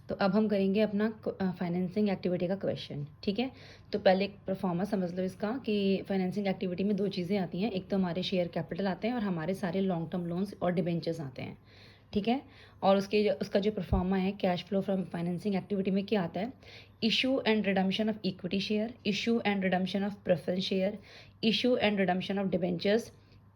तो अब हम करेंगे अपना फाइनेंसिंग एक्टिविटी का क्वेश्चन। ठीक है, तो पहले एक परफॉर्मा समझ लो इसका कि फाइनेंसिंग एक्टिविटी में दो चीज़ें आती हैं, एक तो हमारे शेयर कैपिटल आते हैं और हमारे सारे लॉन्ग टर्म लोन्स और डिबेंचर्स आते हैं। ठीक है, और उसका जो परफॉर्मा है cash flow from financing activity में क्या आता है? Issue and redemption of equity share, issue and redemption of preference share, issue and redemption of debentures,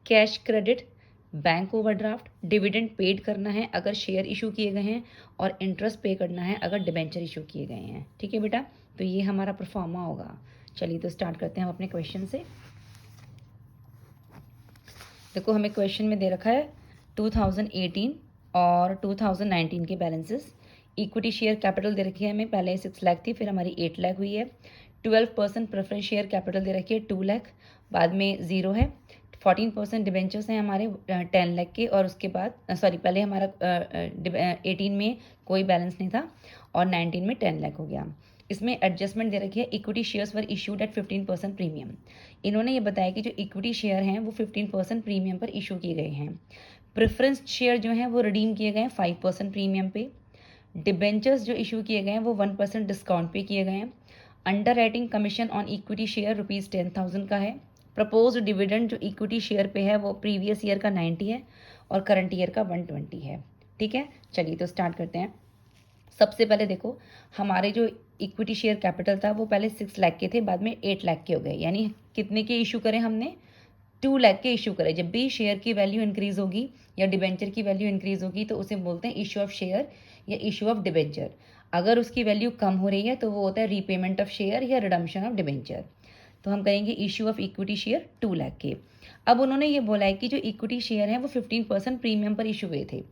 cash credit, bank overdraft, dividend paid करना है अगर शेयर इशू किए गए हैं, और इंटरेस्ट पे करना है अगर डिबेंचर इशू किए गए हैं। ठीक है बेटा, तो ये हमारा परफॉर्मा होगा। चलिए तो स्टार्ट करते हैं हम अपने क्वेश्चन से। देखो हमें क्वेश्चन में दे रखा है 2018 और 2019 के बैलेंसेस। इक्विटी शेयर कैपिटल दे रखी है हमें, पहले 6 लाख थी, फिर हमारी 8 लाख हुई है। 12% प्रेफरेंस शेयर कैपिटल दे रखी है 2 लाख, बाद में ज़ीरो है। 14% डिबेंचर्स हैं हमारे 10 लाख के, और उसके बाद पहले हमारा 18 में कोई बैलेंस नहीं था और 19 में 10 लाख हो गया। इसमें एडजस्टमेंट दे रखी है, इक्विटी शेयर्स वर इशूड एट 15% प्रीमियम। इन्होंने ये बताया कि जो इक्विटी शेयर हैं वो 15% प्रीमियम पर इशू किए गए हैं। प्रेफरेंस शेयर जो हैं वो रिडीम किए गए हैं 5% प्रीमियम पे। डिबेंचर्स जो इशू किए गए हैं वो 1% डिस्काउंट पे किए गए हैं। Under writing commission on equity share ₹10,000 का है। प्रपोज डिविडेंड जो इक्विटी शेयर पे है वो प्रीवियस ईयर का 90 है और करंट ईयर का 120 है। ठीक है, चलिए तो स्टार्ट करते हैं। सबसे पहले देखो हमारे जो इक्विटी शेयर कैपिटल था वो पहले 6 लाख के थे, बाद में 8 लाख के हो गए। यानी कितने के इशू करें हमने? 2 लाख के इशू करें। जब भी शेयर की वैल्यू इंक्रीज होगी या डिबेंचर की वैल्यू इंक्रीज होगी तो उसे बोलते हैं इशू ऑफ शेयर या इशू ऑफ डिबेंचर। अगर उसकी वैल्यू कम हो रही है तो वो होता है रीपेमेंट ऑफ शेयर या रिडम्पशन ऑफ डिबेंचर। तो हम करेंगे issue of equity share 2 lakh के। अब उन्होंने ये बोला है कि जो इक्विटी शेयर है वो 15% प्रीमियम पर इशू हुए थे,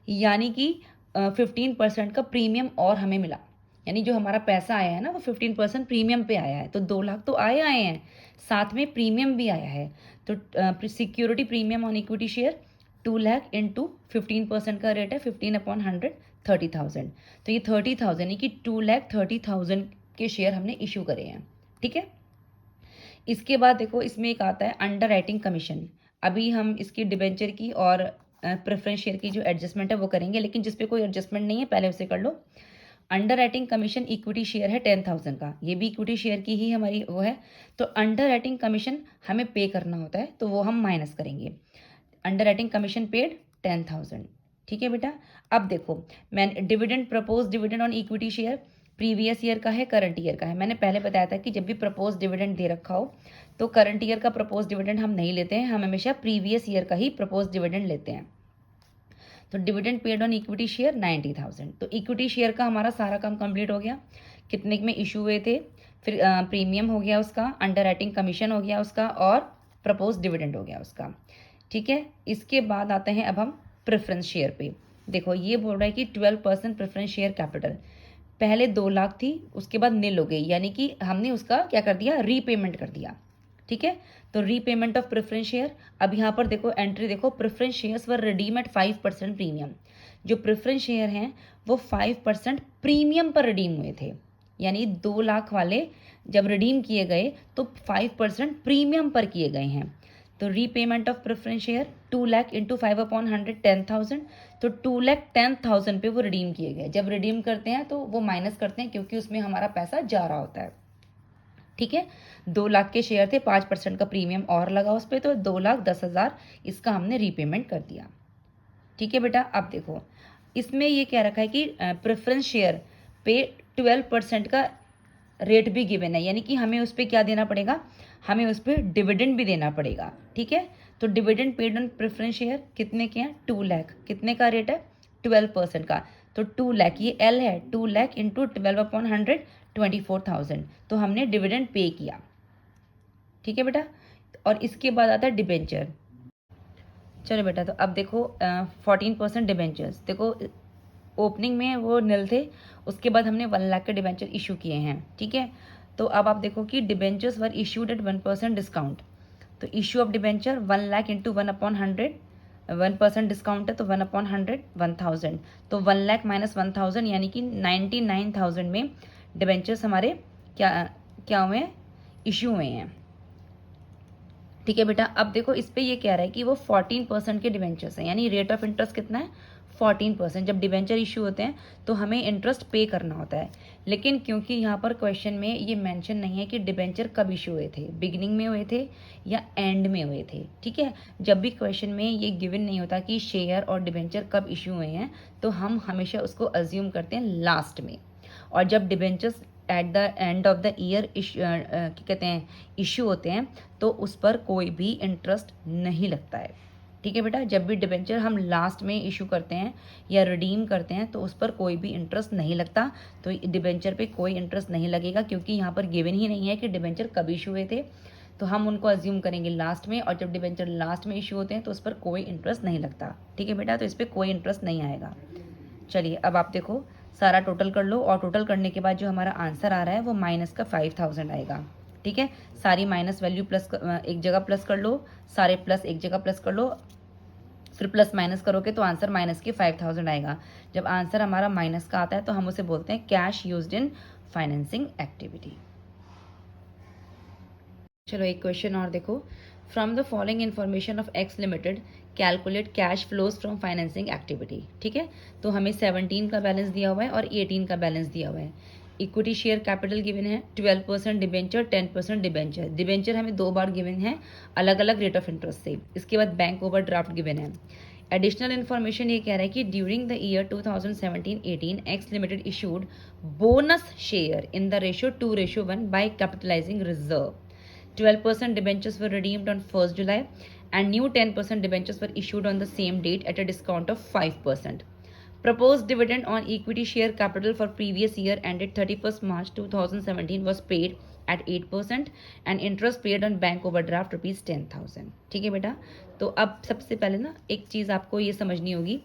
यानी कि 15% का प्रीमियम और हमें मिला। यानी जो हमारा पैसा आया है ना वो 15% प्रीमियम पे आया है। तो 2 लाख तो आए हैं, साथ में प्रीमियम भी आया है। तो security premium on equity share 2 lakh into 15% का रेट है 15/100 30,000। तो ये 30,000 यानी कि 2,30,000 के शेयर हमने इशू करे हैं। ठीक है, इसके बाद देखो इसमें एक आता है अंडर राइटिंग कमीशन। अभी हम इसकी डिबेंचर की और प्रेफरेंस शेयर की जो एडजस्टमेंट है वो करेंगे, लेकिन जिस पे कोई एडजस्टमेंट नहीं है पहले उसे कर लो। Underwriting commission equity share है 10,000 का, ये भी इक्विटी शेयर की ही हमारी वो है। तो अंडर राइटिंग कमीशन हमें पे करना होता है तो वो हम माइनस करेंगे। Under writing commission paid 10,000। ठीक है बेटा, अब देखो मैं dividend propose dividend on equity share previous year का है करंट ईयर का है। मैंने पहले बताया था कि जब भी प्रपोज डिविडेंड दे रखा हो तो करंट ईयर का प्रपोज डिविडेंड हम नहीं लेते हैं, हम हमेशा प्रीवियस ईयर का ही प्रपोज डिविडेंड लेते हैं। तो dividend paid on equity share 90,000। तो इक्विटी शेयर का हमारा सारा काम कंप्लीट हो गया। कितने में इशू हुए थे, फिर प्रीमियम हो गया उसका, अंडर राइटिंग कमीशन हो गया उसका, और प्रपोज डिविडेंड हो गया उसका। ठीक है, इसके बाद आते हैं अब हम प्रेफरेंस शेयर पे। देखो ये बोल रहा है कि 12% प्रेफरेंस शेयर कैपिटल, पहले 2 लाख थी उसके बाद नील हो गई, यानी कि हमने उसका क्या कर दिया, रीपेमेंट कर दिया। ठीक है, तो रीपेमेंट ऑफ प्रेफरेंस शेयर। अब यहाँ पर देखो एंट्री देखो, preference shares were redeem at 5% premium. जो प्रेफरेंस शेयर हैं वो 5% प्रीमियम पर रिडीम हुए थे, यानी 2 लाख वाले जब रिडीम किए गए तो 5% प्रीमियम पर किए गए हैं। तो repayment of preference share 2 lakh into 5/100 10,000। तो 2,10,000 पे वो रिडीम किए गए। जब रिडीम करते हैं तो वो माइनस करते हैं क्योंकि उसमें हमारा पैसा जा रहा होता है। ठीक है, 2 लाख के शेयर थे, 5% का प्रीमियम और लगा उस पर, तो 2,10,000 इसका हमने रीपेमेंट कर दिया। ठीक है बेटा, अब देखो इसमें ये कह रखा है कि प्रेफरेंस शेयर पे 12% का रेट भी गिवन है, यानी कि हमें उस पर क्या देना पड़ेगा, हमें उस पर डिविडेंड भी देना पड़ेगा। ठीक है, तो dividend paid on preference share कितने के हैं, 2 लाख। कितने का रेट है, 12% का। तो 2 लाख, ये एल है, 2 लाख इंटू 12/100 24,000। तो हमने डिविडेंड पे किया। ठीक है बेटा, और इसके बाद आता है डिबेंचर। चलो बेटा, तो अब देखो 14% डिबेंचर्स, देखो ओपनिंग में वो नील थे, उसके बाद हमने 1 लाख के डिबेंचर इशू किए हैं। ठीक है, तो अब आप देखो कि debentures were issued at 1% discount. तो issue of debenture 1 lakh into 1/100, 1% discount है तो 1/100 1,000। तो 1 लाख माइनस 1,000 यानी कि 99,000 में डिबेंचर्स हमारे क्या क्या हुए हैं, इशू हुए हैं। ठीक है बेटा, अब देखो इस पे ये कह रहा है कि वो 14% के डिबेंचर्स हैं, यानी रेट ऑफ इंटरेस्ट कितना है, 14%। जब डिबेंचर इशू होते हैं तो हमें इंटरेस्ट पे करना होता है, लेकिन क्योंकि यहाँ पर क्वेश्चन में ये मेंशन नहीं है कि डिबेंचर कब इशू हुए थे, बिगिनिंग में हुए थे या एंड में हुए थे, ठीक है। जब भी क्वेश्चन में ये गिवन नहीं होता कि शेयर और डिबेंचर कब इशू हुए हैं, तो हम हमेशा उसको अज्यूम करते हैं लास्ट में। और जब debentures at the end of the year क्या कहते हैं इशू होते हैं, तो उस पर कोई भी इंटरेस्ट नहीं लगता है, ठीक है बेटा। जब भी डिबेंचर हम लास्ट में इशू करते हैं या रिडीम करते हैं तो उस पर कोई भी इंटरेस्ट नहीं लगता। तो डिबेंचर पे कोई इंटरेस्ट नहीं लगेगा, क्योंकि यहाँ पर गिवन ही नहीं है कि डिबेंचर कब इशू हुए थे, तो हम उनको अज्यूम करेंगे लास्ट में। और जब डिबेंचर लास्ट में इशू होते हैं तो उस पर कोई इंटरेस्ट नहीं लगता, ठीक है बेटा। तो इस पर कोई इंटरेस्ट नहीं आएगा। चलिए अब आप देखो, सारा टोटल कर लो, और टोटल करने के बाद जो हमारा आंसर आ रहा है वो माइनस का 5000 आएगा, ठीक है। सारी माइनस वैल्यू प्लस एक जगह प्लस कर लो, सारे प्लस एक जगह प्लस कर लो, फिर प्लस माइनस करोगे तो आंसर माइनस के 5000 आएगा। जब आंसर हमारा माइनस का आता है तो हम उसे बोलते हैं cash used in financing activity. चलो एक क्वेश्चन और देखो, from the following information of x limited calculate cash flows from financing activity, ठीक है। तो हमें 17 का बैलेंस दिया हुआ है और 18 का बैलेंस दिया हुआ है। इक्विटी शेयर कैपिटल गिवन है 12% डिबेंचर, 10% डिबेंचर। डिबेंचर हमें 2 बार गिवन है अलग अलग रेट ऑफ इंटरेस्ट से। इसके बाद बैंक ओवर ड्राफ्ट गिवन है। एडिशनल इन्फॉर्मेशन ये कह रहा है कि during the year 2017-18 X limited issued bonus share in the ratio 2:1 by capitalising reserve. 12% debentures were redeemed on 1st July and new 10% debentures were issued on the same date at a discount of 5%. Proposed dividend on equity share capital for previous year ended 31st March 2017 was paid at 8% and interest paid on bank overdraft rupees 10,000। ठीक है बेटा। तो अब सबसे पहले ना एक चीज़ आपको ये समझनी होगी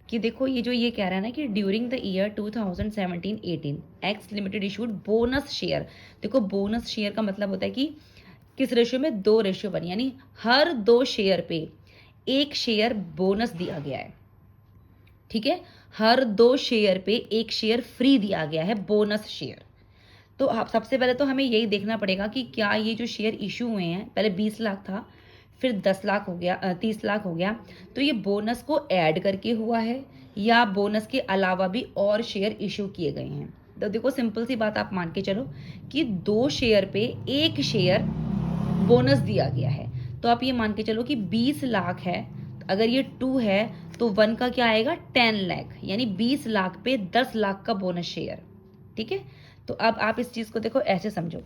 कि देखो ये जो ये कह रहा है ना कि during the year 2017-18 X limited issued bonus share. देखो बोनस शेयर का मतलब होता है कि किस रेशियो में, 2:1, यानी हर 2 शेयर पे 1 शेयर बोनस दिया गया है, ठीक है। हर 2 शेयर पे 1 शेयर फ्री दिया गया है, बोनस शेयर। तो आप सबसे पहले तो हमें यही देखना पड़ेगा कि क्या ये जो शेयर इशू हुए हैं, पहले 20 लाख था, फिर 10 लाख हो गया, 30 लाख हो गया, तो ये बोनस को ऐड करके हुआ है या बोनस के अलावा भी और शेयर इशू किए गए हैं। तो देखो सिंपल सी बात आप मान के चलो कि 2 शेयर पे 1 शेयर बोनस दिया गया है। तो आप ये मान के चलो कि 20 लाख है, अगर ये 2 है तो 1 का क्या आएगा, 10 लाख, यानी 20 लाख पे 10 लाख का बोनस शेयर, ठीक है। तो अब आप इस चीज़ को देखो ऐसे समझो,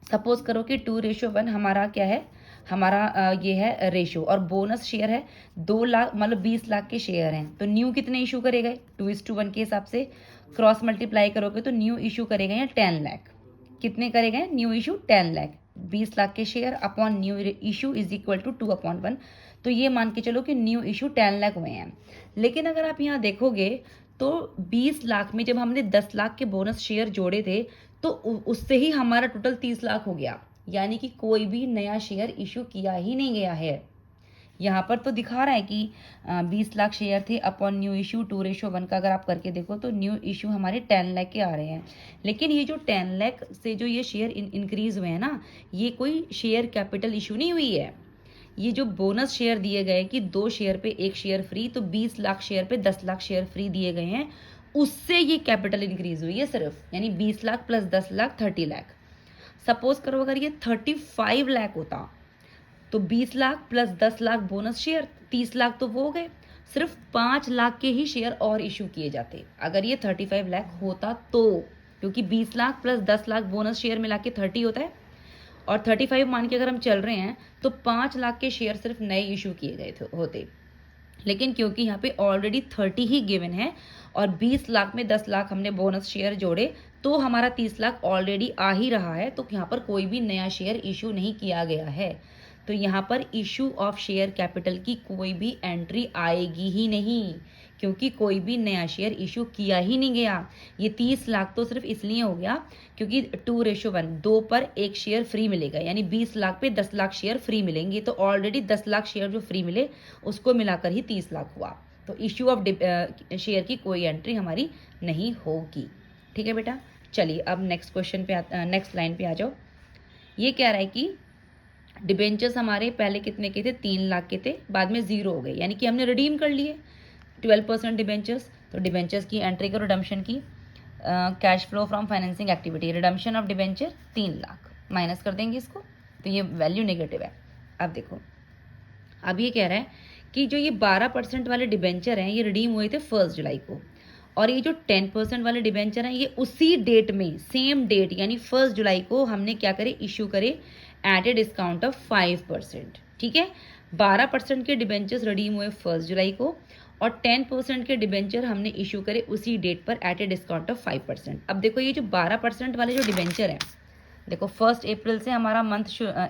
सपोज करो कि 2:1 हमारा क्या है, हमारा ये है रेशो, और बोनस शेयर है 2 लाख, मतलब 20 लाख के शेयर हैं। तो न्यू कितने इशू करेगा, 2:1 के हिसाब से क्रॉस मल्टीप्लाई करोगे तो न्यू इशू करेगा या 10 लाख। कितने करेगा न्यू इशू, 10 लाख। 20 लाख के share upon new issue is equal to 2/1। तो ये मान के चलो कि न्यू इशू 10 लाख हुए हैं। लेकिन अगर आप यहाँ देखोगे तो 20 लाख में जब हमने 10 लाख के बोनस शेयर जोड़े थे तो उससे ही हमारा टोटल 30 लाख हो गया, यानी कि कोई भी नया शेयर इशू किया ही नहीं गया है। यहाँ पर तो दिखा रहा है कि 20 लाख शेयर थे अपॉन न्यू इशू 2:1 का अगर आप करके देखो तो न्यू इशू हमारे 10 लाख के आ रहे हैं। लेकिन ये जो 10 लाख से जो ये शेयर इंक्रीज हुए हैं ना, ये कोई शेयर कैपिटल इशू नहीं हुई है। ये जो बोनस शेयर दिए गए कि 2 शेयर पे 1 शेयर फ्री, तो 20 लाख शेयर पे 10 लाख शेयर फ्री दिए गए हैं, उससे ये कैपिटल इंक्रीज हुई है सिर्फ, यानी 20 लाख प्लस 10 लाख 30 लाख। सपोज करो अगर ये 35 लाख होता तो 20 lakh plus 10 lakh bonus share, 30 lakh तो वो हो गए, सिर्फ 5 लाख के ही शेयर और इशू किए जाते अगर ये 35 लाख होता तो, क्योंकि 20 lakh plus 10 lakh bonus share मिला के 30 होता है, और 35 मान के अगर हम चल रहे हैं तो 5 लाख के शेयर सिर्फ नए इशू किए गए होते। लेकिन क्योंकि यहाँ पे ऑलरेडी 30 ही गिवन है और 20 लाख में 10 लाख हमने बोनस शेयर जोड़े तो हमारा 30 लाख ऑलरेडी आ ही रहा है, तो यहाँ पर कोई भी नया शेयर इशू नहीं किया गया है। तो यहाँ पर इशू ऑफ शेयर कैपिटल की कोई भी एंट्री आएगी ही नहीं, क्योंकि कोई भी नया शेयर इशू किया ही नहीं गया। ये 30 लाख तो सिर्फ इसलिए हो गया क्योंकि 2:1, 2 पर 1 शेयर फ्री मिलेगा, यानी 20 लाख पे 10 लाख शेयर फ्री मिलेंगे, तो ऑलरेडी 10 लाख शेयर जो फ्री मिले उसको मिलाकर ही 30 लाख हुआ। तो इशू ऑफ शेयर की कोई एंट्री हमारी नहीं होगी, ठीक है बेटा। चलिए अब नेक्स्ट क्वेश्चन पे नेक्स्ट लाइन पे आ जाओ। ये कह रहा है कि डिबेंचर्स हमारे पहले कितने के थे, 3 लाख के थे, बाद में 0 हो गए, यानी कि हमने रिडीम कर लिए, 12% डिबेंचर्स, तो डिबेंचर्स की एंट्री करो रिडम्पशन की। Cash flow from financing activity, redemption of debenture 3 lakh, minus कर देंगे इसको, तो ये वैल्यू नेगेटिव है। अब देखो, अब ये कह रहा है कि जो ये 12% वाले डिबेंचर हैं ये रिडीम हुए थे 1 जुलाई को, और ये जो 10% वाले डिबेंचर हैं ये उसी डेट में, सेम डेट यानी 1 जुलाई को हमने क्या करे, इशू करे एट ए डिस्काउंट ऑफ 5%। ठीक है, 12% के डिबेंचर्स रिडीम हुए 1 जुलाई को, और 10% के डिबेंचर हमने इशू करे उसी डेट पर एट ए डिस्काउंट ऑफ 5%। अब देखो ये जो 12% वाले जो डिबेंचर हैं, देखो 1 अप्रैल से हमारा मंथ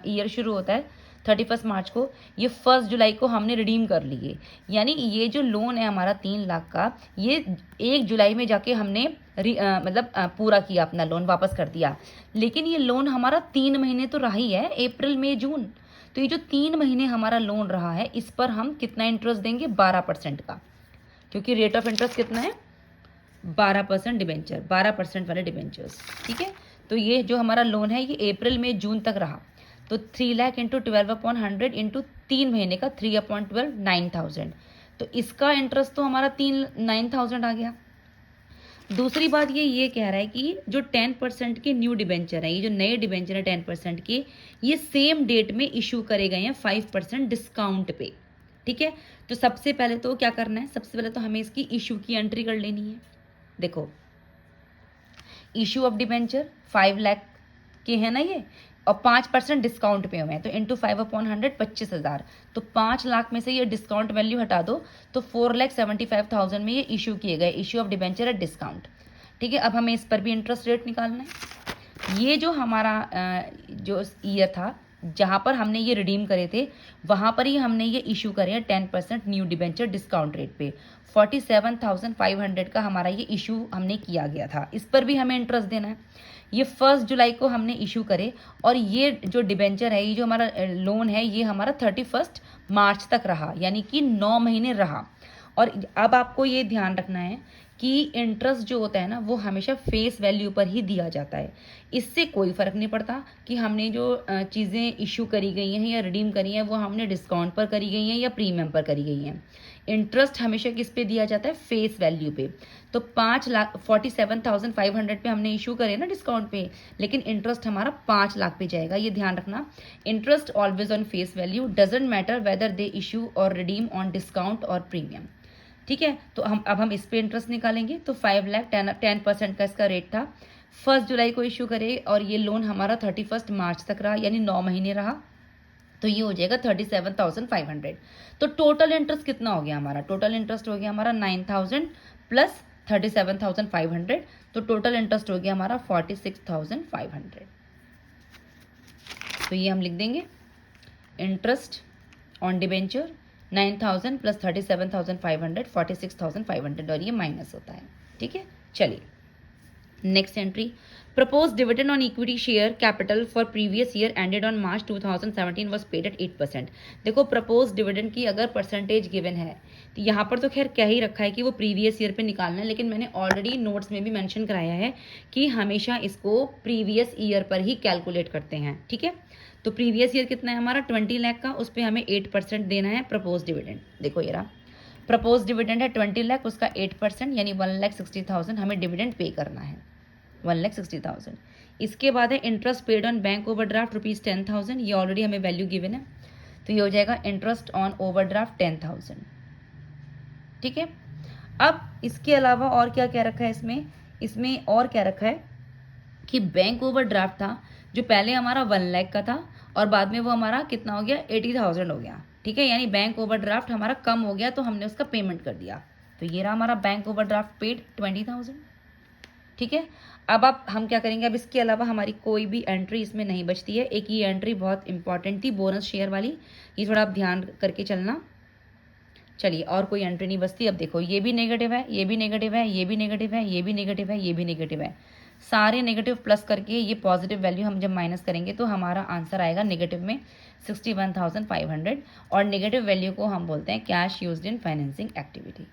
ईयर शुरू होता है 31 मार्च को, ये 1 जुलाई को हमने रिडीम कर लिए, यानी ये जो लोन है हमारा 3 लाख का, ये 1 जुलाई में जाके हमने पूरा किया, अपना लोन वापस कर दिया। लेकिन ये लोन हमारा 3 महीने तो रहा ही है, अप्रैल मई जून, तो ये जो 3 महीने हमारा लोन रहा है इस पर हम कितना इंटरेस्ट देंगे, 12% का, क्योंकि रेट ऑफ इंटरेस्ट कितना है, 12% डिबेंचर, 12% वाले डिबेंचर्स। ठीक है, तो ये जो हमारा लोन है ये अप्रैल में जून तक रहा, तो 3 लाख इंटू 12/100 इंटू 3 महीने का 3/12 9,000, तो इसका इंटरेस्ट तो हमारा 9,000 आ गया। दूसरी बात ये कह रहा है कि जो 10% के न्यू डिबेंचर हैं, ये जो नए डिबेंचर हैं 10% के, ये सेम डेट में इशू करे गए हैं 5% डिस्काउंट पे। ठीक है, तो सबसे पहले तो क्या करना है, सबसे पहले तो हमें इसकी इशू की एंट्री कर लेनी है। देखो, इशू ऑफ डिबेंचर 5 लाख के हैं ना ये, और 5% डिस्काउंट पे हुए हैं, तो इंटू 5/100 25,000, तो 5 लाख में से ये डिस्काउंट वैल्यू हटा दो तो 4,75,000 में ये इशू किए गए, issue of debenture at discount. ठीक है, अब हमें इस पर भी इंटरेस्ट रेट निकालना है। ये जो हमारा जो ईयर था जहाँ पर हमने ये रिडीम करे थे, वहाँ पर ही हमने ये इशू करे हैं 10% न्यू डिबेंचर डिस्काउंट रेट पे, 47,500 का हमारा ये इशू हमने किया गया था, इस पर भी हमें इंटरेस्ट देना है। ये 1 जुलाई को हमने इशू करे, और ये जो डिबेंचर है, ये जो हमारा लोन है, ये हमारा 31 मार्च तक रहा, यानी कि 9 महीने रहा। और अब आपको ये ध्यान रखना है कि इंटरेस्ट जो होता है ना, वो हमेशा फेस वैल्यू पर ही दिया जाता है, इससे कोई फ़र्क नहीं पड़ता कि हमने जो चीज़ें इशू करी गई हैं या रिडीम करी हैं वो हमने डिस्काउंट पर करी गई हैं या प्रीमियम पर करी गई हैं, इंटरेस्ट हमेशा किस पे दिया जाता है, फेस वैल्यू पे। तो 47,500 पे हमने इशू करे ना डिस्काउंट पे, लेकिन इंटरेस्ट हमारा 5 लाख पे जाएगा, ये ध्यान रखना। Interest always on face value, doesn't matter whether they issue और रिडीम ऑन डिस्काउंट और प्रीमियम। ठीक है, तो हम इस पे इंटरेस्ट निकालेंगे, तो 5 लाख 10% का इसका रेट था, 1 जुलाई को इशू करे, और ये लोन हमारा 31 मार्च तक रहा, यानी 9 महीने रहा, तो ये हो जाएगा 37,500। तो टोटल इंटरेस्ट कितना हो गया हमारा, टोटल इंटरेस्ट हो गया हमारा 9,000 प्लस 37,500, तो टोटल इंटरेस्ट हो गया हमारा 46,500। तो ये हम लिख देंगे इंटरेस्ट ऑन डिबेंचर 9,000 प्लस 37,500 46,500, और ये माइनस होता है। ठीक है, चलिए next entry, propose dividend on equity share capital for previous year ended on March 2017 was paid at 8%। देखो, प्रपोज डिविडेंड की अगर परसेंटेज गिवन है तो यहाँ पर तो खैर क्या ही रखा है कि वो प्रीवियस ईयर पे निकालना है, लेकिन मैंने ऑलरेडी नोट्स में भी मेंशन कराया है कि हमेशा इसको प्रीवियस ईयर पर ही कैलकुलेट करते हैं। ठीक है, तो प्रीवियस ईयर कितना है हमारा 20 लाख का, उस पर हमें 8% देना है प्रपोज डिविडेंड। देखो ये रहा, प्रपोज डिविडेंड है 20 लाख, उसका 8% यानी 1,60,000 हमें डिविडेंड पे करना है, 1,60,000। इसके बाद है interest paid on bank overdraft ₹10,000, ये ऑलरेडी हमें वैल्यू गिवन है, तो ये हो जाएगा इंटरेस्ट ऑन ओवरड्राफ्ट 10,000। ठीक है, अब इसके अलावा और क्या क्या रखा है इसमें और क्या रखा है कि बैंक ओवरड्राफ्ट था जो पहले हमारा 1 लाख का था, और बाद में वो हमारा कितना हो गया, 80,000 हो गया। ठीक है, यानी बैंक ओवरड्राफ्ट हमारा कम हो गया, तो हमने उसका पेमेंट कर दिया, तो ये रहा हमारा बैंक ओवरड्राफ्ट पेड 20,000। ठीक है, अब हम क्या करेंगे, अब इसके अलावा हमारी कोई भी एंट्री इसमें नहीं बचती है। एक ये एंट्री बहुत इंपॉर्टेंट थी, बोनस शेयर वाली, ये थोड़ा आप ध्यान करके चलना। चलिए, और कोई एंट्री नहीं बचती। अब देखो, ये भी नेगेटिव है, ये भी नेगेटिव है, ये भी नेगेटिव है, ये भी नेगेटिव है, ये भी नेगेटिव है, सारे नेगेटिव प्लस करके ये पॉजिटिव वैल्यू हम जब माइनस करेंगे तो हमारा आंसर आएगा नेगेटिव में 61,500, और नेगेटिव वैल्यू को हम बोलते हैं cash used in financing activity.